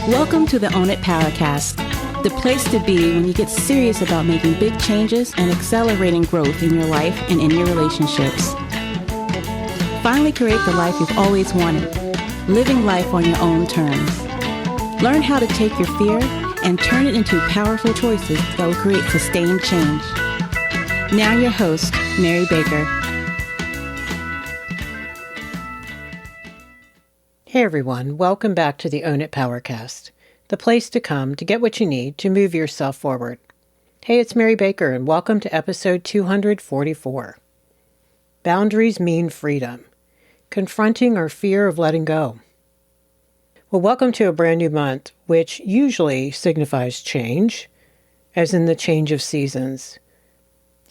Welcome to the Own It Powercast, the place to be when you get serious about making big changes and accelerating growth in your life and in your relationships. Finally create the life you've always wanted, living life on your own terms. Learn how to take your fear and turn it into powerful choices that will create sustained change. Now your host, Mary Baker. Hey everyone, welcome back to the Own It Powercast, the place to come to get what you need to move yourself forward. Hey, it's Mary Baker and welcome to episode 244. Boundaries mean freedom. Confronting our fear of letting go. Well, welcome to a brand new month, which usually signifies change, as in the change of seasons.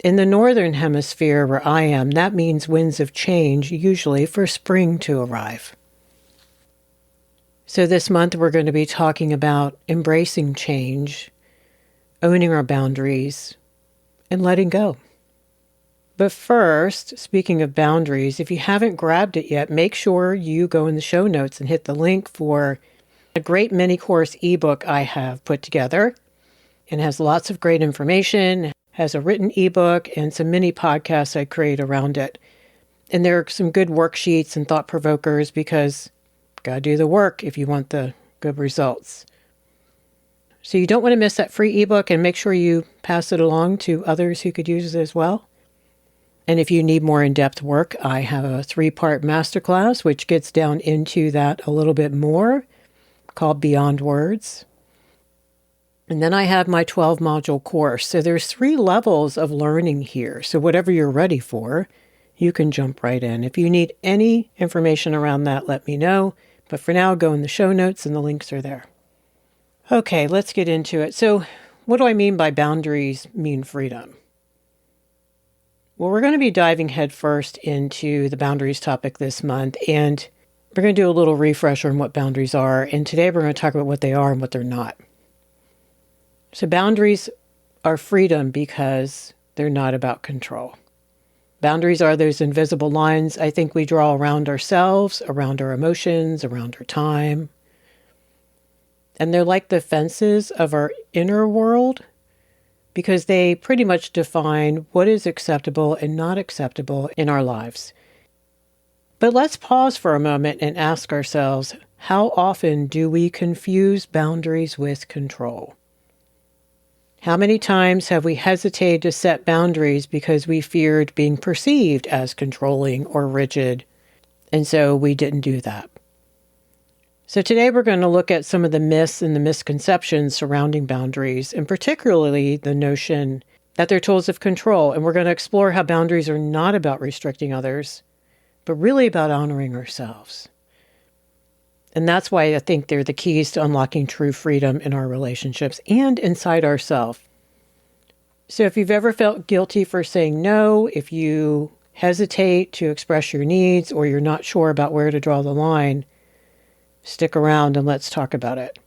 In the northern hemisphere where I am, that means winds of change, usually for spring to arrive. So this month we're going to be talking about embracing change, owning our boundaries, and letting go. But first, speaking of boundaries, if you haven't grabbed it yet, make sure you go in the show notes and hit the link for a great mini course ebook I have put together. It has lots of great information, has a written ebook, and some mini podcasts I create around it. And there are some good worksheets and thought provokers because got to do the work if you want the good results. So you don't want to miss that free ebook, and make sure you pass it along to others who could use it as well. And if you need more in-depth work, I have a 3-part masterclass, which gets down into that a little bit more, called Beyond Words. And then I have my 12-module course. So there's 3 levels of learning here. So whatever you're ready for, you can jump right in. If you need any information around that, let me know. But for now, go in the show notes and the links are there. Okay, let's get into it. So what do I mean by boundaries mean freedom? Well, we're going to be diving headfirst into the boundaries topic this month, and we're going to do a little refresher on what boundaries are. And today we're going to talk about what they are and what they're not. So boundaries are freedom because they're not about control. Boundaries are those invisible lines I think we draw around ourselves, around our emotions, around our time. And they're like the fences of our inner world because they pretty much define what is acceptable and not acceptable in our lives. But let's pause for a moment and ask ourselves, how often do we confuse boundaries with control? How many times have we hesitated to set boundaries because we feared being perceived as controlling or rigid, and so we didn't do that? So today we're going to look at some of the myths and the misconceptions surrounding boundaries, and particularly the notion that they're tools of control, and we're going to explore how boundaries are not about restricting others, but really about honoring ourselves. And that's why I think they're the keys to unlocking true freedom in our relationships and inside ourselves. So if you've ever felt guilty for saying no, if you hesitate to express your needs, or you're not sure about where to draw the line, stick around and let's talk about it.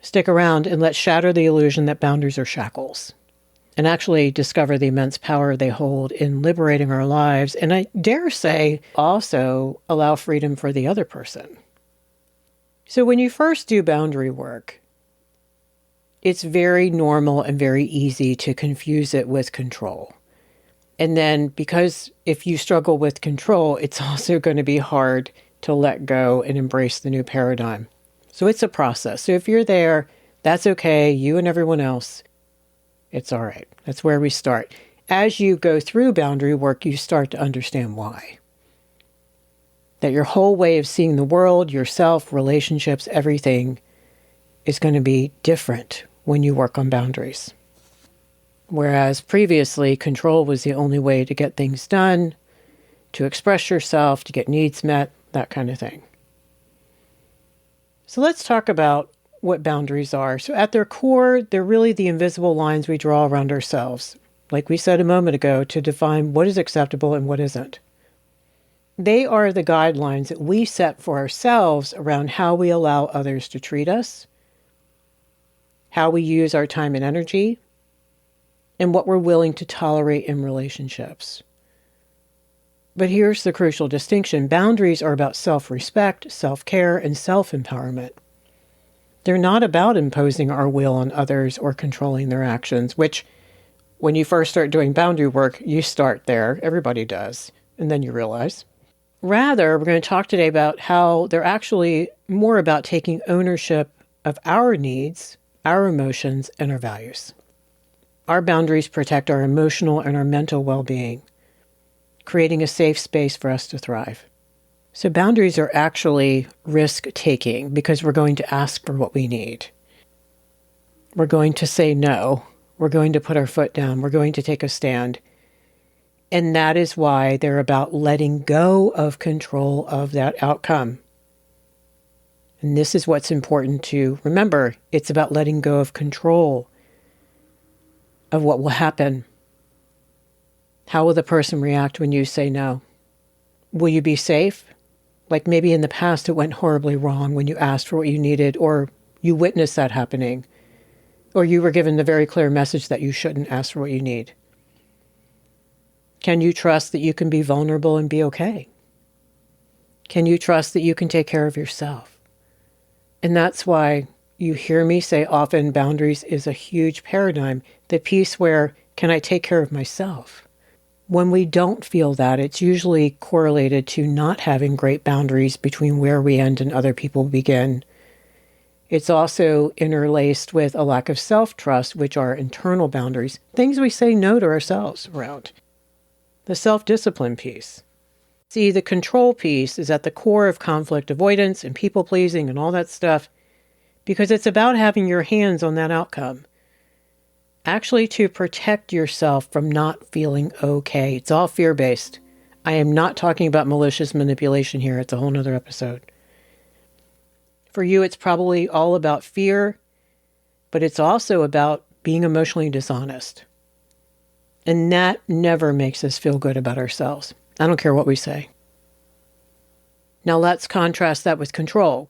Stick around and let's shatter the illusion that boundaries are shackles and actually discover the immense power they hold in liberating our lives. And I dare say also allow freedom for the other person. So when you first do boundary work, it's very normal and very easy to confuse it with control. And then because if you struggle with control, it's also going to be hard to let go and embrace the new paradigm. So it's a process. So if you're there, that's okay. You and everyone else, it's all right. That's where we start. As you go through boundary work, you start to understand why. That your whole way of seeing the world, yourself, relationships, everything is going to be different when you work on boundaries. Whereas previously, control was the only way to get things done, to express yourself, to get needs met, that kind of thing. So let's talk about what boundaries are. So at their core, they're really the invisible lines we draw around ourselves, like we said a moment ago, to define what is acceptable and what isn't. They are the guidelines that we set for ourselves around how we allow others to treat us, how we use our time and energy, and what we're willing to tolerate in relationships. But here's the crucial distinction. Boundaries are about self-respect, self-care, and self-empowerment. They're not about imposing our will on others or controlling their actions, which when you first start doing boundary work, you start there. Everybody does. And then you realize. Rather, we're going to talk today about how they're actually more about taking ownership of our needs, our emotions, and our values. Our boundaries protect our emotional and our mental well-being, creating a safe space for us to thrive. So boundaries are actually risk-taking because we're going to ask for what we need. We're going to say no. We're going to put our foot down. We're going to take a stand. And that is why they're about letting go of control of that outcome. And this is what's important to remember. It's about letting go of control of what will happen. How will the person react when you say no? Will you be safe? Like maybe in the past it went horribly wrong when you asked for what you needed, or you witnessed that happening, or you were given the very clear message that you shouldn't ask for what you need. Can you trust that you can be vulnerable and be okay? Can you trust that you can take care of yourself? And that's why you hear me say often boundaries is a huge paradigm, the piece where, can I take care of myself? When we don't feel that, it's usually correlated to not having great boundaries between where we end and other people begin. It's also interlaced with a lack of self-trust, which are internal boundaries, things we say no to ourselves around. The self-discipline piece. See, the control piece is at the core of conflict avoidance and people-pleasing and all that stuff, because it's about having your hands on that outcome. Actually, to protect yourself from not feeling okay. It's all fear-based. I am not talking about malicious manipulation here. It's a whole nother episode. For you, it's probably all about fear, but it's also about being emotionally dishonest. And that never makes us feel good about ourselves. I don't care what we say. Now let's contrast that with control.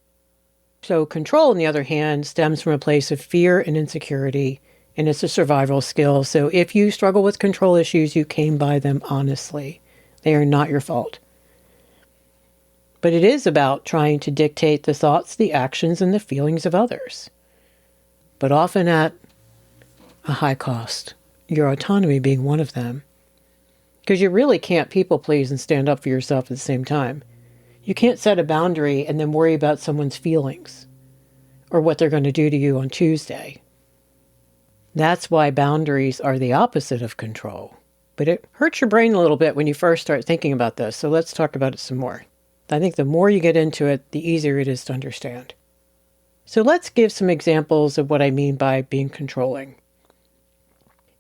So control, on the other hand, stems from a place of fear and insecurity, and it's a survival skill. So if you struggle with control issues, you came by them honestly. They are not your fault. But it is about trying to dictate the thoughts, the actions, and the feelings of others. But often at a high cost, your autonomy being one of them. Because you really can't people please and stand up for yourself at the same time. You can't set a boundary and then worry about someone's feelings or what they're going to do to you on Tuesday. That's why boundaries are the opposite of control. But it hurts your brain a little bit when you first start thinking about this, so let's talk about it some more. I think the more you get into it, the easier it is to understand. So let's give some examples of what I mean by being controlling.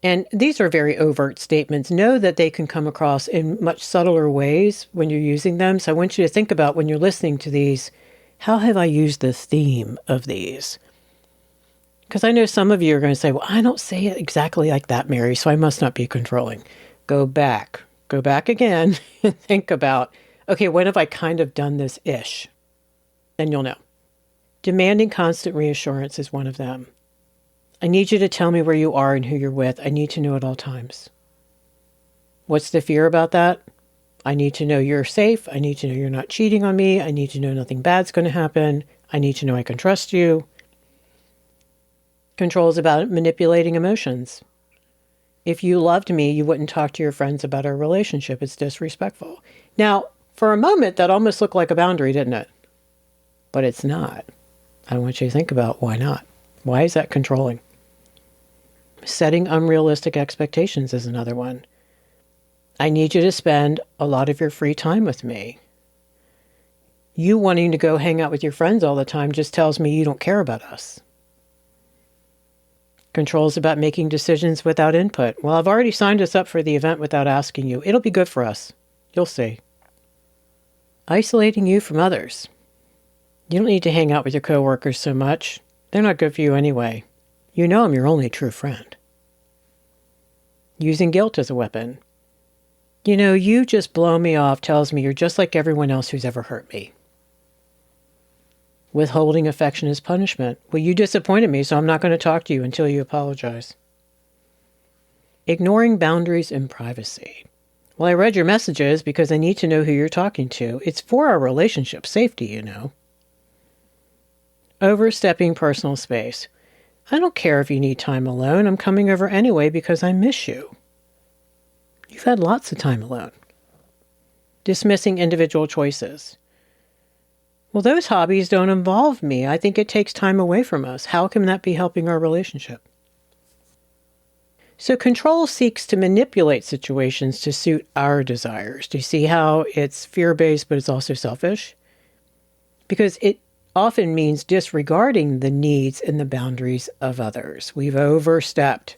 And these are very overt statements. Know that they can come across in much subtler ways when you're using them. So I want you to think about when you're listening to these, how have I used the theme of these? Because I know some of you are going to say, well, I don't say it exactly like that, Mary, so I must not be controlling. Go back again and think about, okay, when have I kind of done this-ish? Then you'll know. Demanding constant reassurance is one of them. I need you to tell me where you are and who you're with. I need to know at all times. What's the fear about that? I need to know you're safe. I need to know you're not cheating on me. I need to know nothing bad's going to happen. I need to know I can trust you. Control is about manipulating emotions. If you loved me, you wouldn't talk to your friends about our relationship. It's disrespectful. Now, for a moment, that almost looked like a boundary, didn't it? But it's not. I want you to think about why not. Why is that controlling? Setting unrealistic expectations is another one. I need you to spend a lot of your free time with me. You wanting to go hang out with your friends all the time just tells me you don't care about us. Control is about making decisions without input. Well, I've already signed us up for the event without asking you. It'll be good for us. You'll see. Isolating you from others. You don't need to hang out with your coworkers so much. They're not good for you anyway. You know I'm your only true friend. Using guilt as a weapon. You know, you just blow me off tells me you're just like everyone else who's ever hurt me. Withholding affection as punishment. Well, you disappointed me, so I'm not going to talk to you until you apologize. Ignoring boundaries and privacy. Well, I read your messages because I need to know who you're talking to. It's for our relationship safety, you know. Overstepping personal space. I don't care if you need time alone. I'm coming over anyway because I miss you. You've had lots of time alone. Dismissing individual choices. Well, those hobbies don't involve me. I think it takes time away from us. How can that be helping our relationship? So control seeks to manipulate situations to suit our desires. Do you see how it's fear-based, but it's also selfish? Because it often means disregarding the needs and the boundaries of others. We've overstepped.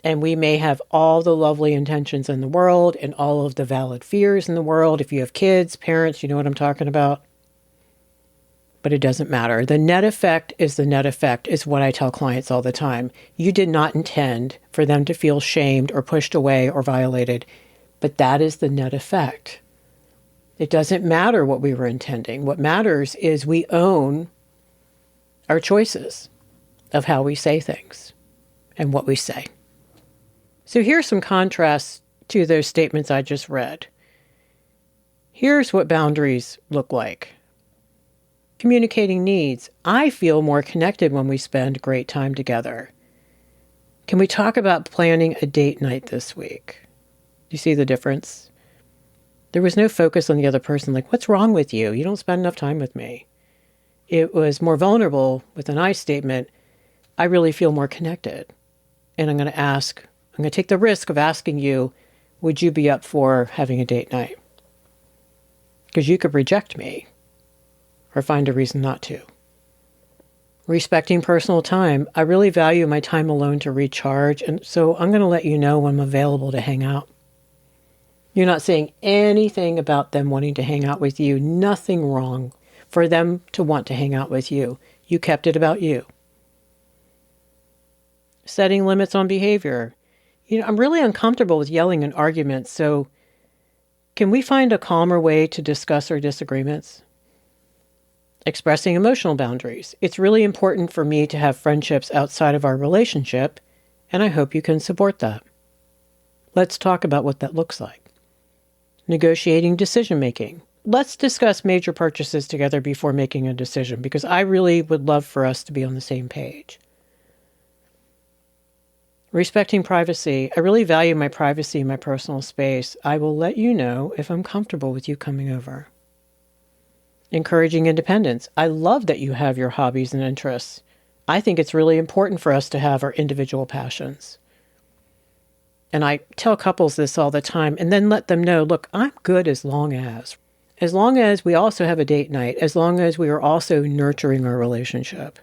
And we may have all the lovely intentions in the world and all of the valid fears in the world. If you have kids, parents, you know what I'm talking about. But it doesn't matter. The net effect is what I tell clients all the time. You did not intend for them to feel shamed or pushed away or violated, but that is the net effect. It doesn't matter what we were intending. What matters is we own our choices of how we say things and what we say. So here's some contrasts to those statements I just read. Here's what boundaries look like. Communicating needs. I feel more connected when we spend great time together. Can we talk about planning a date night this week? Do you see the difference? There was no focus on the other person, like, what's wrong with you? You don't spend enough time with me. It was more vulnerable with an I statement. I really feel more connected. And I'm going to take the risk of asking you, would you be up for having a date night? Because you could reject me or find a reason not to. Respecting personal time. I really value my time alone to recharge, and so I'm going to let you know when I'm available to hang out. You're not saying anything about them wanting to hang out with you. Nothing wrong for them to want to hang out with you. You kept it about you. Setting limits on behavior. I'm really uncomfortable with yelling in arguments, so can we find a calmer way to discuss our disagreements? Expressing emotional boundaries. It's really important for me to have friendships outside of our relationship, and I hope you can support that. Let's talk about what that looks like. Negotiating decision-making. Let's discuss major purchases together before making a decision, because I really would love for us to be on the same page. Respecting privacy. I really value my privacy and my personal space. I will let you know if I'm comfortable with you coming over. Encouraging independence. I love that you have your hobbies and interests. I think it's really important for us to have our individual passions. And I tell couples this all the time, and then let them know, look, I'm good as long as we also have a date night, as long as we are also nurturing our relationship,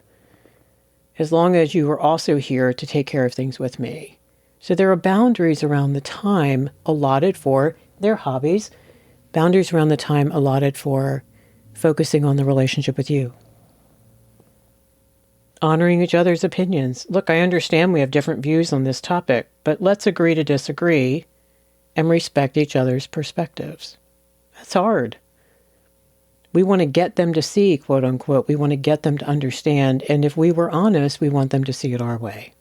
as long as you are also here to take care of things with me. So there are boundaries around the time allotted for their hobbies, boundaries around the time allotted for focusing on the relationship with you. Honoring each other's opinions. Look, I understand we have different views on this topic, but let's agree to disagree and respect each other's perspectives. That's hard. We want to get them to see, quote unquote, we want to get them to understand, and if we were honest, we want them to see it our way.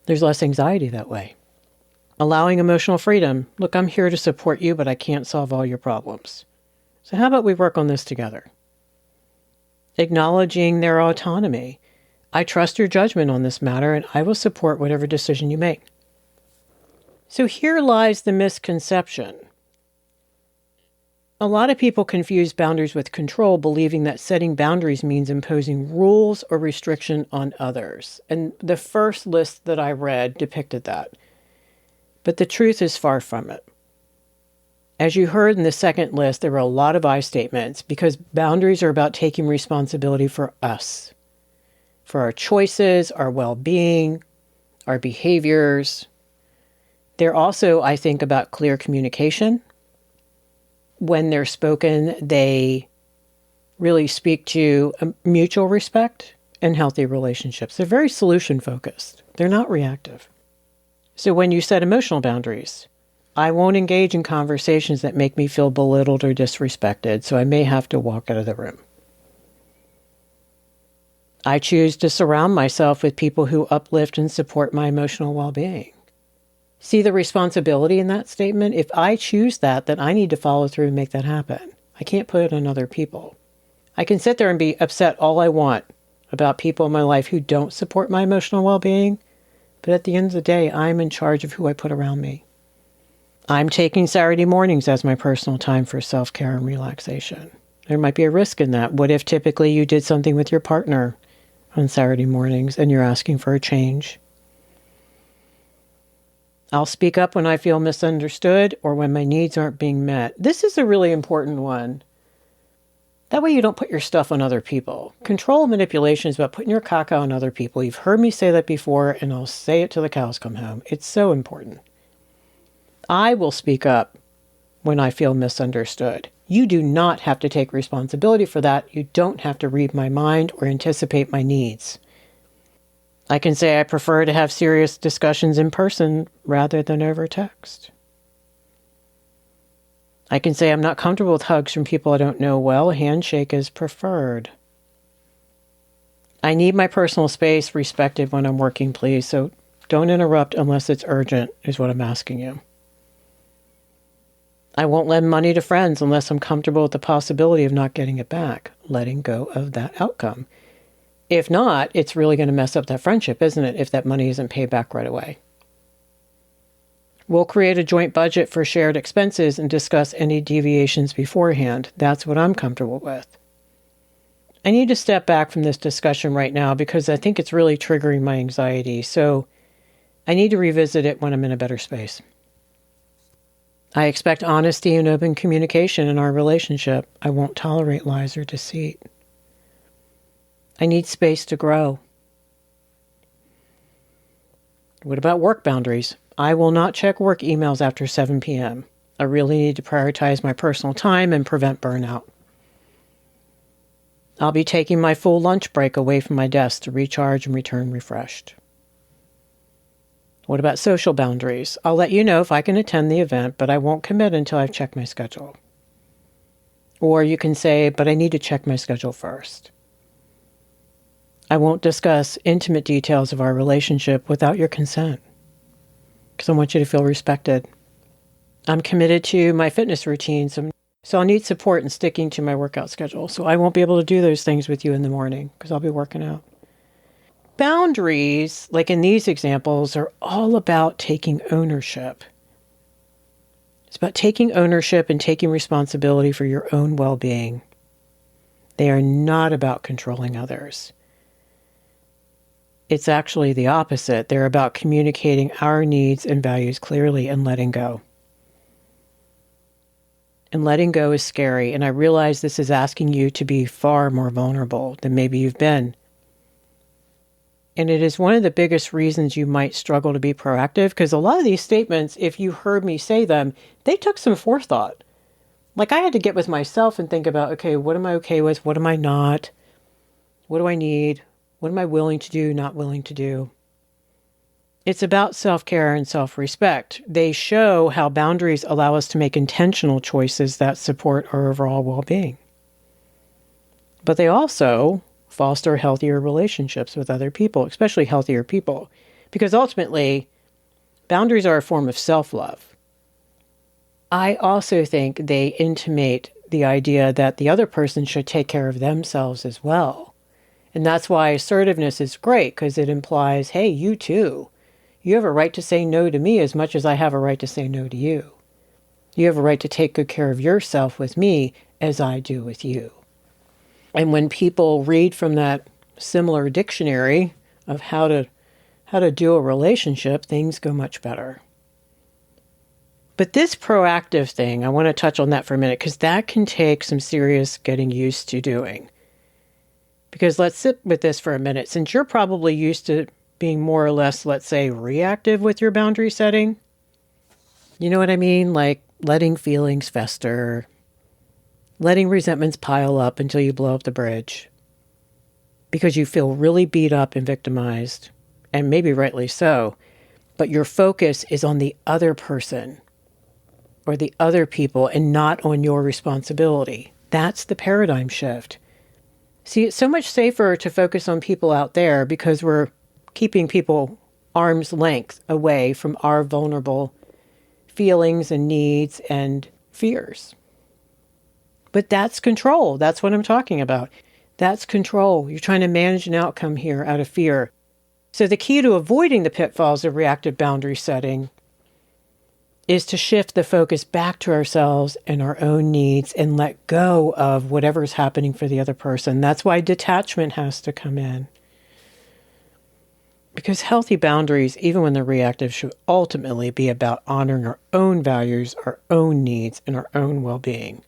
There's less anxiety that way. Allowing emotional freedom. Look, I'm here to support you, but I can't solve all your problems. So how about we work on this together? Acknowledging their autonomy. I trust your judgment on this matter, and I will support whatever decision you make. So here lies the misconception. A lot of people confuse boundaries with control, believing that setting boundaries means imposing rules or restriction on others. And the first list that I read depicted that. But the truth is far from it. As you heard in the second list, there were a lot of I statements because boundaries are about taking responsibility for us, for our choices, our well-being, our behaviors. They're also, I think, about clear communication. When they're spoken, they really speak to mutual respect and healthy relationships. They're very solution-focused. They're not reactive. So when you set emotional boundaries, I won't engage in conversations that make me feel belittled or disrespected, so I may have to walk out of the room. I choose to surround myself with people who uplift and support my emotional well-being. See the responsibility in that statement? If I choose that, then I need to follow through and make that happen. I can't put it on other people. I can sit there and be upset all I want about people in my life who don't support my emotional well-being, but at the end of the day, I'm in charge of who I put around me. I'm taking Saturday mornings as my personal time for self-care and relaxation. There might be a risk in that. What if typically you did something with your partner on Saturday mornings and you're asking for a change? I'll speak up when I feel misunderstood or when my needs aren't being met. This is a really important one. That way you don't put your stuff on other people. Control and manipulation is about putting your caca on other people. You've heard me say that before, and I'll say it till the cows come home. It's so important. I will speak up when I feel misunderstood. You do not have to take responsibility for that. You don't have to read my mind or anticipate my needs. I can say I prefer to have serious discussions in person rather than over text. I can say I'm not comfortable with hugs from people I don't know well. A handshake is preferred. I need my personal space respected when I'm working, please, so don't interrupt unless it's urgent, is what I'm asking you. I won't lend money to friends unless I'm comfortable with the possibility of not getting it back, letting go of that outcome. If not, it's really going to mess up that friendship, isn't it, if that money isn't paid back right away? We'll create a joint budget for shared expenses and discuss any deviations beforehand. That's what I'm comfortable with. I need to step back from this discussion right now because I think it's really triggering my anxiety, so I need to revisit it when I'm in a better space. I expect honesty and open communication in our relationship. I won't tolerate lies or deceit. I need space to grow. What about work boundaries? I will not check work emails after 7 p.m. I really need to prioritize my personal time and prevent burnout. I'll be taking my full lunch break away from my desk to recharge and return refreshed. What about social boundaries? I'll let you know if I can attend the event, but I won't commit until I've checked my schedule. Or you can say, but I need to check my schedule first. I won't discuss intimate details of our relationship without your consent, because I want you to feel respected. I'm committed to my fitness routine, so I'll need support in sticking to my workout schedule. So I won't be able to do those things with you in the morning because I'll be working out. Boundaries, like in these examples, are all about taking ownership. It's about taking ownership and taking responsibility for your own well-being. They are not about controlling others. It's actually the opposite. They're about communicating our needs and values clearly and letting go. And letting go is scary, and I realize this is asking you to be far more vulnerable than maybe you've been. And it is one of the biggest reasons you might struggle to be proactive, because a lot of these statements, if you heard me say them, they took some forethought. Like I had to get with myself and think about, okay, what am I okay with? What am I not? What do I need? What am I willing to do, not willing to do? It's about self-care and self-respect. They show how boundaries allow us to make intentional choices that support our overall well-being. But they also foster healthier relationships with other people, especially healthier people, because ultimately, boundaries are a form of self-love. I also think they intimate the idea that the other person should take care of themselves as well. And that's why assertiveness is great, because it implies, hey, you too. You have a right to say no to me as much as I have a right to say no to you. You have a right to take good care of yourself with me as I do with you. And when people read from that similar dictionary of how to do a relationship, things go much better. But this proactive thing, I want to touch on that for a minute, because that can take some serious getting used to doing. Because let's sit with this for a minute. Since you're probably used to being more or less, let's say, reactive with your boundary setting, you know what I mean? Like letting feelings fester, letting resentments pile up until you blow up the bridge because you feel really beat up and victimized, and maybe rightly so, but your focus is on the other person or the other people and not on your responsibility. That's the paradigm shift. See, it's so much safer to focus on people out there because we're keeping people arm's length away from our vulnerable feelings and needs and fears. But that's control. That's what I'm talking about. That's control. You're trying to manage an outcome here out of fear. So the key to avoiding the pitfalls of reactive boundary setting is to shift the focus back to ourselves and our own needs and let go of whatever's happening for the other person. That's why detachment has to come in. Because healthy boundaries, even when they're reactive, should ultimately be about honoring our own values, our own needs, and our own well-being.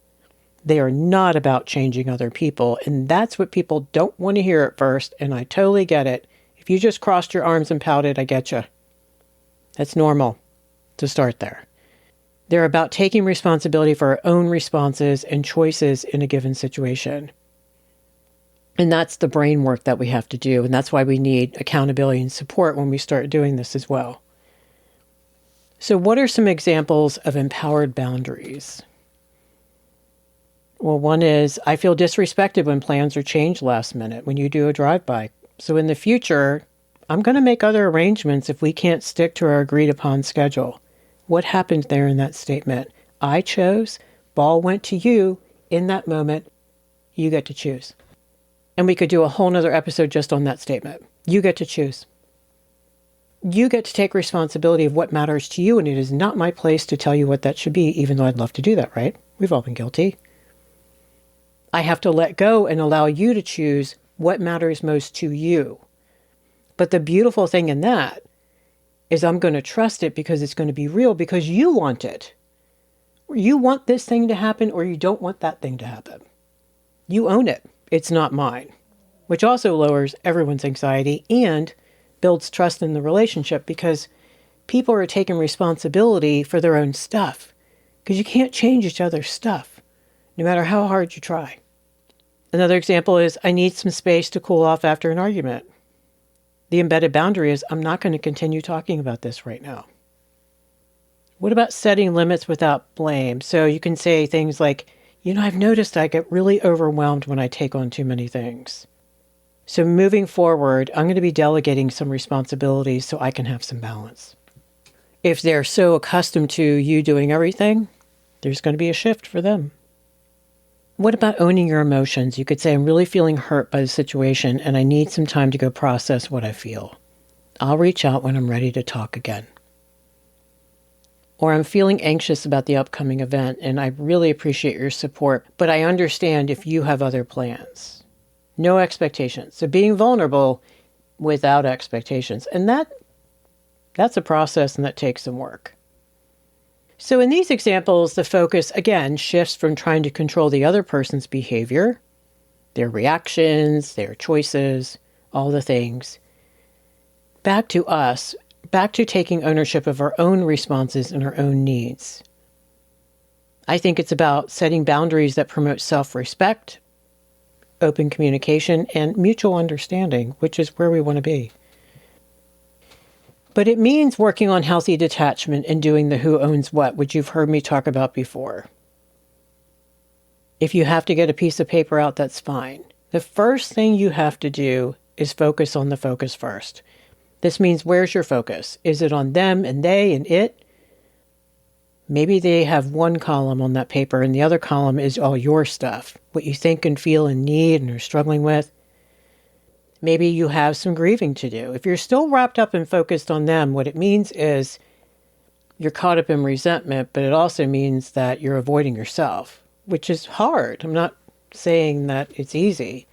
They are not about changing other people, and that's what people don't want to hear at first, and I totally get it. If you just crossed your arms and pouted, I get you. That's normal to start there. They're about taking responsibility for our own responses and choices in a given situation. And that's the brain work that we have to do, and that's why we need accountability and support when we start doing this as well. So what are some examples of empowered boundaries? Well, one is, I feel disrespected when plans are changed last minute when you do a drive-by. So in the future, I'm going to make other arrangements if we can't stick to our agreed upon schedule. What happened there in that statement? I chose, ball went to you in that moment. You get to choose. And we could do a whole nother episode just on that statement. You get to choose. You get to take responsibility of what matters to you, and it is not my place to tell you what that should be, even though I'd love to do that, right? We've all been guilty. I have to let go and allow you to choose what matters most to you. But the beautiful thing in that is I'm going to trust it because it's going to be real because you want it. You want this thing to happen or you don't want that thing to happen. You own it. It's not mine, which also lowers everyone's anxiety and builds trust in the relationship because people are taking responsibility for their own stuff because you can't change each other's stuff, no matter how hard you try. Another example is, I need some space to cool off after an argument. The embedded boundary is, I'm not going to continue talking about this right now. What about setting limits without blame? So you can say things like, I've noticed I get really overwhelmed when I take on too many things. So moving forward, I'm going to be delegating some responsibilities so I can have some balance. If they're so accustomed to you doing everything, there's going to be a shift for them. What about owning your emotions? You could say, I'm really feeling hurt by the situation and I need some time to go process what I feel. I'll reach out when I'm ready to talk again. Or I'm feeling anxious about the upcoming event and I really appreciate your support, but I understand if you have other plans. No expectations. So being vulnerable without expectations. And that's a process and that takes some work. So in these examples, the focus, again, shifts from trying to control the other person's behavior, their reactions, their choices, all the things, back to us, back to taking ownership of our own responses and our own needs. I think it's about setting boundaries that promote self-respect, open communication, and mutual understanding, which is where we want to be. But it means working on healthy detachment and doing the who owns what, which you've heard me talk about before. If you have to get a piece of paper out, that's fine. The first thing you have to do is focus on the focus first. This means, where's your focus? Is it on them and they and it? Maybe they have one column on that paper and the other column is all your stuff, what you think and feel and need and are struggling with. Maybe you have some grieving to do. If you're still wrapped up and focused on them, what it means is you're caught up in resentment, but it also means that you're avoiding yourself, which is hard. I'm not saying that it's easy.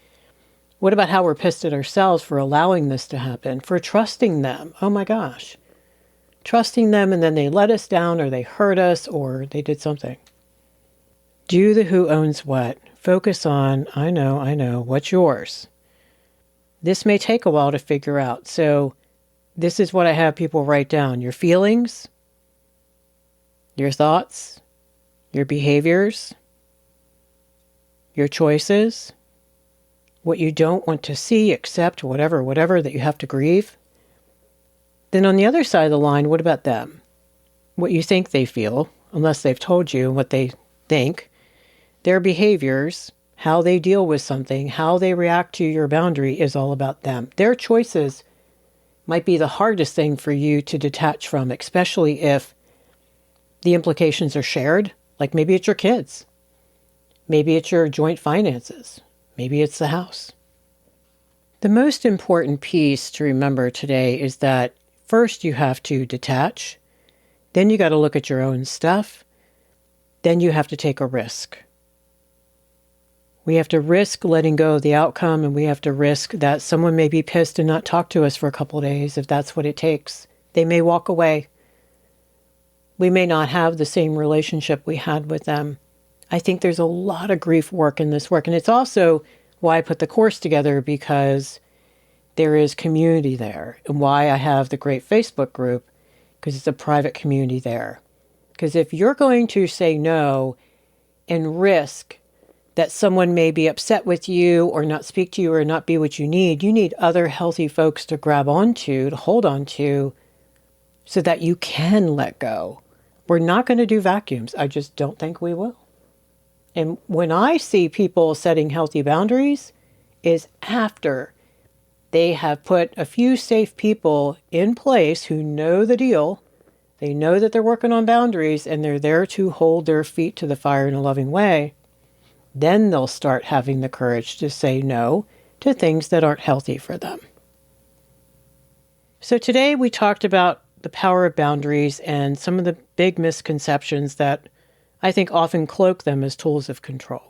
What about how we're pissed at ourselves for allowing this to happen, for trusting them? Oh my gosh. Trusting them and then they let us down or they hurt us or they did something. Do the who owns what. Focus on, I know, what's yours. This may take a while to figure out. So this is what I have people write down. Your feelings, your thoughts, your behaviors, your choices, what you don't want to see, accept, whatever that you have to grieve. Then on the other side of the line, what about them? What you think they feel, unless they've told you what they think, their behaviors, how they deal with something, how they react to your boundary is all about them. Their choices might be the hardest thing for you to detach from, especially if the implications are shared, like maybe it's your kids. Maybe it's your joint finances. Maybe it's the house. The most important piece to remember today is that first you have to detach. Then you got to look at your own stuff. Then you have to take a risk. We have to risk letting go of the outcome, and we have to risk that someone may be pissed and not talk to us for a couple of days if that's what it takes. They may walk away. We may not have the same relationship we had with them. I think there's a lot of grief work in this work, and it's also why I put the course together, because there is community there, and why I have the great Facebook group, because it's a private community there. Because if you're going to say no and risk that someone may be upset with you or not speak to you or not be what you need other healthy folks to grab onto, to hold onto, so that you can let go. We're not going to do vacuums. I just don't think we will. And when I see people setting healthy boundaries, is after they have put a few safe people in place who know the deal. They know that they're working on boundaries and they're there to hold their feet to the fire in a loving way. Then they'll start having the courage to say no to things that aren't healthy for them. So today we talked about the power of boundaries and some of the big misconceptions that I think often cloak them as tools of control.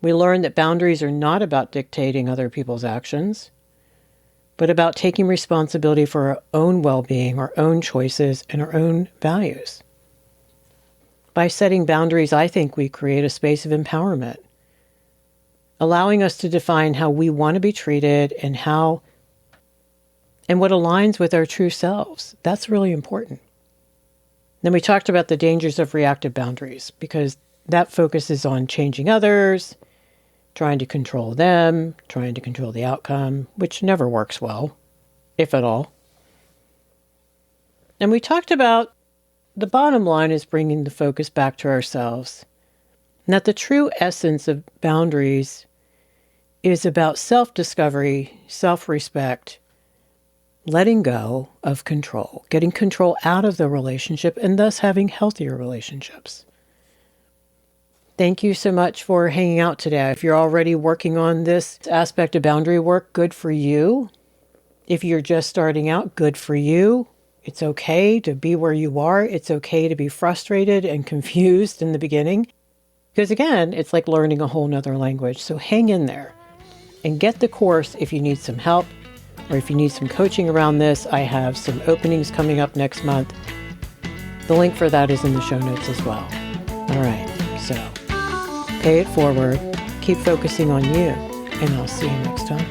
We learned that boundaries are not about dictating other people's actions, but about taking responsibility for our own well-being, our own choices, and our own values. By setting boundaries, I think we create a space of empowerment, allowing us to define how we want to be treated and what aligns with our true selves. That's really important. Then we talked about the dangers of reactive boundaries, because that focuses on changing others, trying to control them, trying to control the outcome, which never works well, if at all. And we talked about the bottom line is bringing the focus back to ourselves, and that the true essence of boundaries is about self-discovery, self-respect, letting go of control, getting control out of the relationship, and thus having healthier relationships. Thank you so much for hanging out today. If you're already working on this aspect of boundary work, good for you. If you're just starting out, good for you. It's okay to be where you are. It's okay to be frustrated and confused in the beginning. Because again, it's like learning a whole nother language. So hang in there and get the course if you need some help or if you need some coaching around this. I have some openings coming up next month. The link for that is in the show notes as well. All right, so pay it forward, keep focusing on you, and I'll see you next time.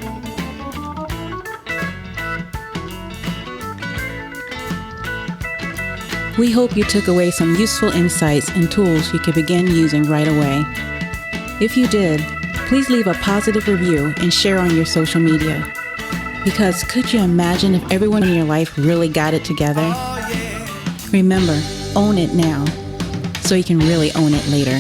We hope you took away some useful insights and tools you can begin using right away. If you did, please leave a positive review and share on your social media. Because could you imagine if everyone in your life really got it together? Remember, own it now, so you can really own it later.